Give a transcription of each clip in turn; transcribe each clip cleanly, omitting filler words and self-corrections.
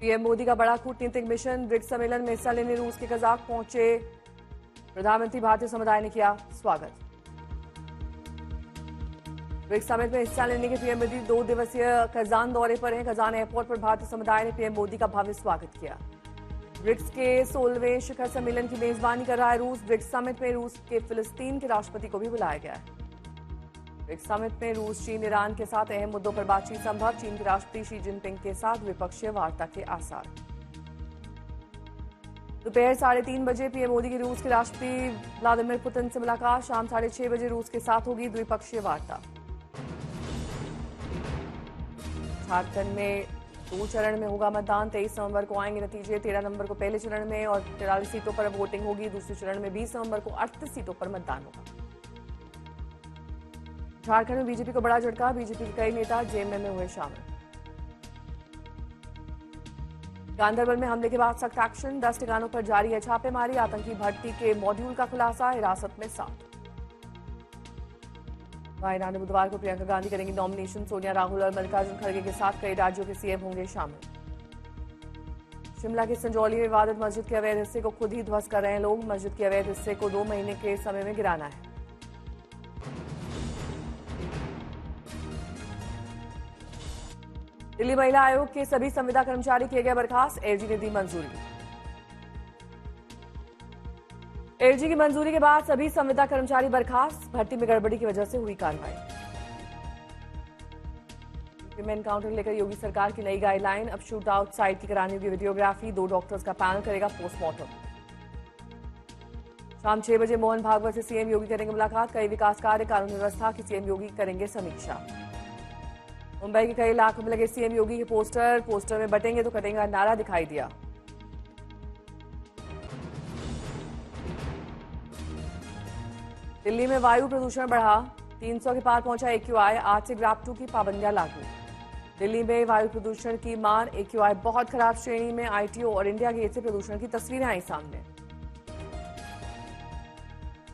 PM Modi का बड़ा कूटनीतिक मिशन। ब्रिक्स सम्मेलन में हिस्सा लेने रूस के कजाक पहुंचे प्रधानमंत्री। भारतीय समुदाय ने किया स्वागत। ब्रिक्स समिट में हिस्सा लेने के पीएम मोदी 2 दिवसीय कजान दौरे पर हैं। कजान एयरपोर्ट पर भारतीय समुदाय ने पीएम मोदी का भव्य स्वागत किया। ब्रिक्स के 16वें शिखर सम्मेलन की मेजबानी कर रहा है रूस। ब्रिक्स समिट में रूस के फिलिस्तीन के राष्ट्रपति को भी बुलाया गया है। ब्रिक्स समिट में रूस, चीन, ईरान के साथ अहम मुद्दों पर बातचीत संभव। चीन के राष्ट्रपति शी जिनपिंग के साथ द्विपक्षीय वार्ता के आसार। दोपहर 3:30 बजे पीएम मोदी की रूस के राष्ट्रपति व्लादिमीर पुतिन से मुलाकात। शाम 6:30 बजे रूस के साथ होगी द्विपक्षीय वार्ता। झारखंड में 2 चरण में होगा मतदान। 23 नवंबर को आएंगे नतीजे। 13 नवंबर को पहले चरण में और 43 सीटों पर वोटिंग होगी। दूसरे चरण में 20 नवंबर को 38 सीटों पर मतदान होगा। झारखंड में बीजेपी को बड़ा झटका। बीजेपी के कई नेता जेएमएम में हुए शामिल। गांधरबल में हमले के बाद सख्त एक्शन। 10 ठिकानों पर जारी है छापेमारी। आतंकी भर्ती के मॉड्यूल का खुलासा। हिरासत में 7। वायनाड में बुधवार को प्रियंका गांधी करेंगी नॉमिनेशन। सोनिया, राहुल और मल्लिकार्जुन खड़गे के साथ कई राज्यों के सीएम होंगे शामिल। शिमला के संजौली में विवादित मस्जिद के अवैध हिस्से को खुद ही ध्वस्त कर रहे हैं लोग। मस्जिद के अवैध हिस्से को 2 महीने के समय में गिराना है। दिल्ली महिला आयोग के सभी संविदा कर्मचारी किए गए बर्खास्त। एलजी ने दी मंजूरी। एलजी की मंजूरी के बाद सभी संविदा कर्मचारी बर्खास्त। भर्ती में गड़बड़ी की वजह से हुई कार्रवाई। विमेन काउंटर लेकर योगी सरकार की नई गाइडलाइन। अब शूट आउट साइट की करानी होगी वीडियोग्राफी। 2 डॉक्टर्स का पैनल करेगा पोस्टमार्टम। शाम 6 बजे मोहन भागवत से सीएम योगी करेंगे मुलाकात। कई विकास कार्य, कानून व्यवस्था की सीएम योगी करेंगे समीक्षा। मुंबई के कई इलाकों में लगे सीएम योगी के पोस्टर में बटेंगे तो कटेंगे नारा दिखाई दिया। दिल्ली में वायु प्रदूषण बढ़ा। 300 के पार पहुंचा एक्यूआई। आज से ग्राफ 2 की पाबंदियां लागू। दिल्ली में वायु प्रदूषण की मार। एक्यूआई बहुत खराब श्रेणी में। आईटीओ और इंडिया गेट से प्रदूषण की तस्वीरें आई सामने।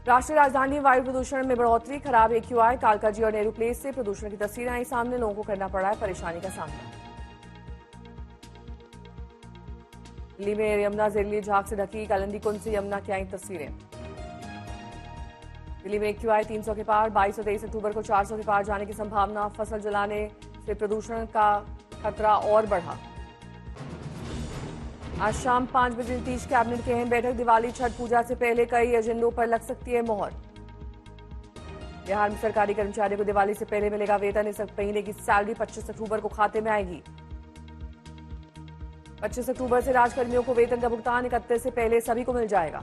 राष्ट्रीय राजधानी में वायु प्रदूषण में बढ़ोतरी। खराब एक्यूआई। कालकाजी और नेहरू प्लेस से प्रदूषण की तस्वीरें आई सामने। लोगों को करना पड़ा है परेशानी का सामना। दिल्ली में यमुना जहरीली झाग से ढकी। कालिंदी कुंड से यमुना की आई तस्वीरें। दिल्ली में एक्यूआई 300 के पार। 22 और 23 अक्टूबर को 400 के पार जाने की संभावना। फसल जलाने से प्रदूषण का खतरा और बढ़ा। आज शाम 5 बजे नीतीश कैबिनेट की अहम बैठक। दिवाली, छठ पूजा से पहले कई एजेंडों पर लग सकती है मोहर। बिहार में सरकारी कर्मचारियों को दिवाली से पहले मिलेगा वेतन। इस महीने की सैलरी 25 अक्टूबर को खाते में आएगी। 25 अक्टूबर से राजकर्मियों को वेतन का भुगतान 31 से पहले सभी को मिल जाएगा।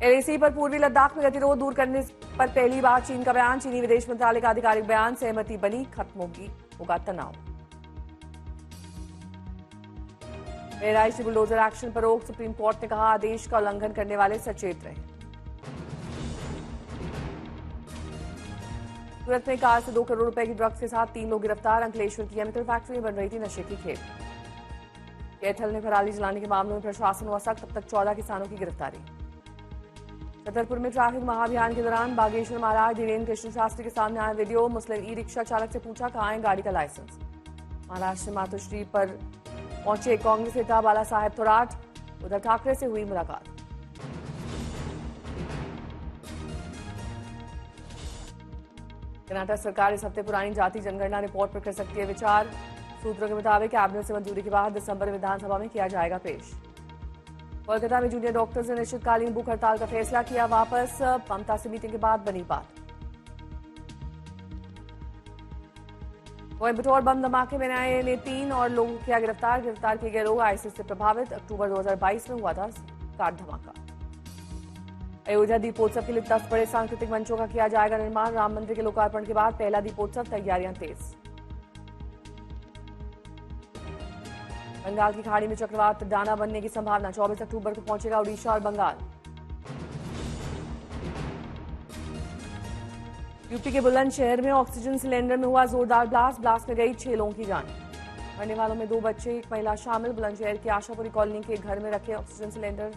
एलएसी पर पूर्वी लद्दाख में गतिरोध दूर करने पर पहली बार चीन का बयान। चीनी विदेश मंत्रालय का आधिकारिक बयान। सहमति बनी, खत्म होगा तनाव। बहराइच बुलडोजर एक्शन पर रोक। सुप्रीम कोर्ट ने कहा आदेश का उल्लंघन करने वाले सचेत रहे। सूरत में कार से 2 करोड़ रुपए की ड्रग्स के साथ 3 लोग गिरफ्तार। अंकलेश्वर की केमिकल फैक्ट्री में बन रही थी नशे की खेप। कैथल में पराली जलाने के मामलों में प्रशासन हुआ सख्त। अब तक 14 किसानों की गिरफ्तारी। छतरपुर में ट्रैफिक महाअभियान के दौरान बागेश्वर महाराज धीरेन्द्र कृष्ण शास्त्री के सामने आया वीडियो। मुस्लिम ई रिक्शा चालक से पूछा कहाँ है गाड़ी का लाइसेंस। महाराष्ट्र में मातोश्री पर पहुंचे कांग्रेस नेता बाला साहेब थोराट। उद्धव ठाकरे से हुई मुलाकात। कर्नाटक सरकार इस हफ्ते पुरानी जाति जनगणना रिपोर्ट पर कर सकती है विचार। सूत्रों के मुताबिक कैबिनेट से मंजूरी के बाद दिसंबर में विधानसभा में किया जाएगा पेश। कोलकाता में जूनियर डॉक्टर्स ने अनिश्चितकालीन भूख हड़ताल का फैसला किया वापस। ममता से मीटिंग के बाद बनी बात। कोयम्बटूर बम धमाके में एनआईए ने 3 और लोगों को किया गिरफ्तार। गिरफ्तार किए गए लोग आईसिस से प्रभावित। अक्टूबर 2022 में हुआ था कार धमाका। अयोध्या दीपोत्सव के लिए 10 बड़े सांस्कृतिक मंचों का किया जाएगा निर्माण। राम मंदिर के लोकार्पण के बाद पहला दीपोत्सव। तैयारियां तेज। बंगाल की खाड़ी में चक्रवात डाना बनने की संभावना। 24 अक्टूबर को पहुंचेगा उड़ीसा और बंगाल। यूपी के बुलंदशहर में ऑक्सीजन सिलेंडर में हुआ जोरदार ब्लास्ट। ब्लास्ट में गई 6 लोगों की जान। मरने वालों में 2 बच्चे, 1 महिला शामिल। बुलंदशहर की आशापुरी कॉलोनी के घर में रखे ऑक्सीजन सिलेंडर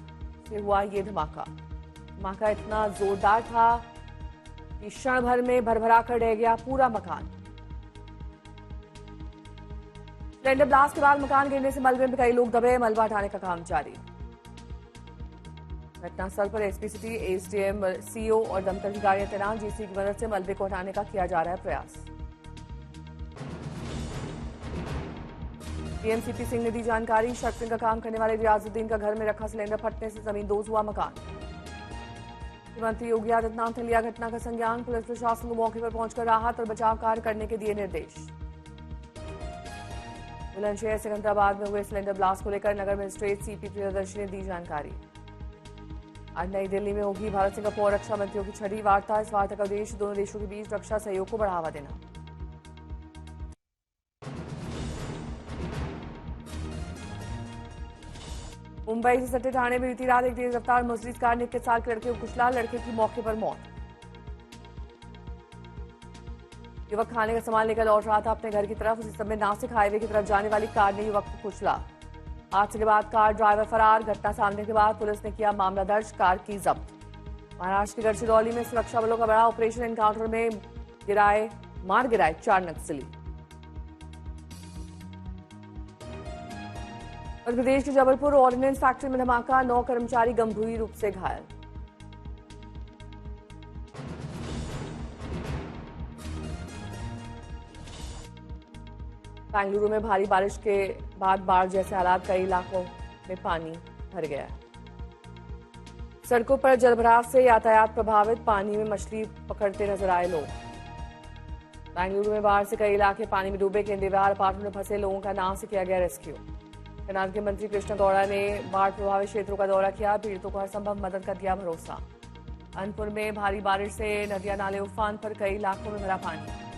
से हुआ ये धमाका। धमाका इतना जोरदार था कि क्षण भर में भरभरा कर रह गया पूरा मकान। सिलेंडर ब्लास्ट के बाद मकान गिरने से मलबे में कई लोग दबे, मलबा हटाने का काम जारी। घटनास्थल पर एसपी सिटी, एसडीएम, सीओ और दमकल की गाड़ियां तैनात। जीसी की मदद से मलबे को हटाने का किया जा रहा है प्रयास। डीएमसीपी सिंह ने दी जानकारी। शटरिंग का काम करने वाले रियाजुद्दीन का घर में रखा सिलेंडर फटने से जमींदोज हुआ मकान। मुख्यमंत्री योगी आदित्यनाथ ने लिया घटना का संज्ञान। पुलिस प्रशासन को मौके पर पहुंचकर राहत और बचाव कार्य करने के दिए निर्देश। बुलंदशहर सिकंदराबाद में हुए सिलेंडर ब्लास्ट को लेकर नगर मजिस्ट्रेट सीपी प्रियदर्शी ने दी जानकारी। आज नई दिल्ली में होगी भारत सिंगापुर रक्षा मंत्रियों की छठी वार्ता। इस वार्ता का उद्देश्य दोनों देशों के बीच रक्षा सहयोग को बढ़ावा देना। मुंबई से सटे थाने में बीती रात एक तेज रफ्तार मर्सिडीज कार ने 21 साल के लड़के को कुचला, लड़के की मौके पर मौत। युवक खाने का सामान लेकर लौट रहा था अपने घर की तरफ। उसी समय नासिक हाईवे की तरफ जाने वाली कार ने युवक को कुचला। हादसे के बाद कार ड्राइवर फरार। घटना सामने के बाद पुलिस ने किया मामला दर्ज, कार की जब्त। महाराष्ट्र के गढ़चिरौली में सुरक्षा बलों का बड़ा ऑपरेशन। एनकाउंटर में मार गिराए 4 नक्सली। मध्य प्रदेश के जबलपुर ऑर्डिनेंस फैक्ट्री में धमाका, 9 कर्मचारी गंभीर रूप से घायल। बेंगलुरु में भारी बारिश के बाद बाढ़ जैसे हालात, कई इलाकों में पानी भर गया है। सड़कों पर जलभराव से यातायात प्रभावित, पानी में मछली पकड़ते नजर आए लोग। बेंगलुरु में बाढ़ से कई इलाके पानी में डूबे। केंद्रीय अपार्टमेंट में फंसे लोगों का नाव से किया गया रेस्क्यू। कर्नाटक के मंत्री कृष्णा गौड़ा ने बाढ़ प्रभावित क्षेत्रों का दौरा किया, पीड़ितों को हर संभव मदद का दिया भरोसा। अनपुर में भारी बारिश से नदियां नाले उफान पर, कई इलाकों में भरा पानी।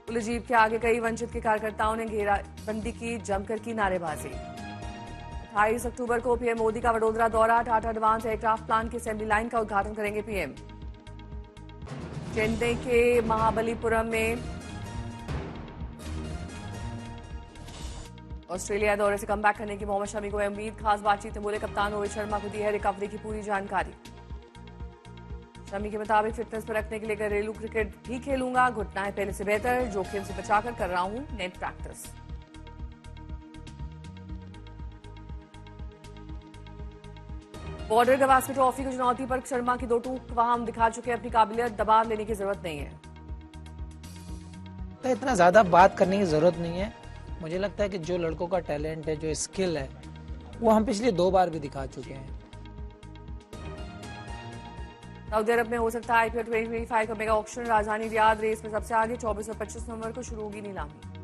पुलिस जीप के आगे कई वंचित के कार्यकर्ताओं ने घेराबंदी की, जमकर की नारेबाजी। 28 अक्टूबर को पीएम मोदी का वडोदरा दौरा। टाटा एडवांस एयरक्राफ्ट प्लांट की असेंबली लाइन का उद्घाटन करेंगे पीएम। चेन्नई के महाबलीपुरम में ऑस्ट्रेलिया दौरे से कमबैक करने की मोहम्मद शमी को उम्मीद। खास बातचीत में बोले कप्तान रोहित शर्मा को दी है रिकवरी की पूरी जानकारी। शमी के मुताबिक फिटनेस पर रखने के लिए घरेलू क्रिकेट भी खेलूंगा, घुटनाएं पहले से बेहतर, जोखिम से बचाकर कर रहा हूं net practice. Border Gavaskar trophy की चुनौती पर शर्मा की 2 टूक, वहां हम दिखा चुके हैं अपनी काबिलियत, दबाव लेने की जरूरत नहीं है। तो इतना ज्यादा बात करने की जरूरत नहीं है। मुझे लगता है कि जो लड़कों का टैलेंट है, जो स्किल है, वो हम पिछले 2 बार भी दिखा चुके हैं। सऊदी अरब में हो सकता है आईपीएल 2025 का मेगा ऑक्शन। राजधानी रियाद रेस में सबसे आगे। 24 और 25 नवंबर को शुरू होगी नीलामी।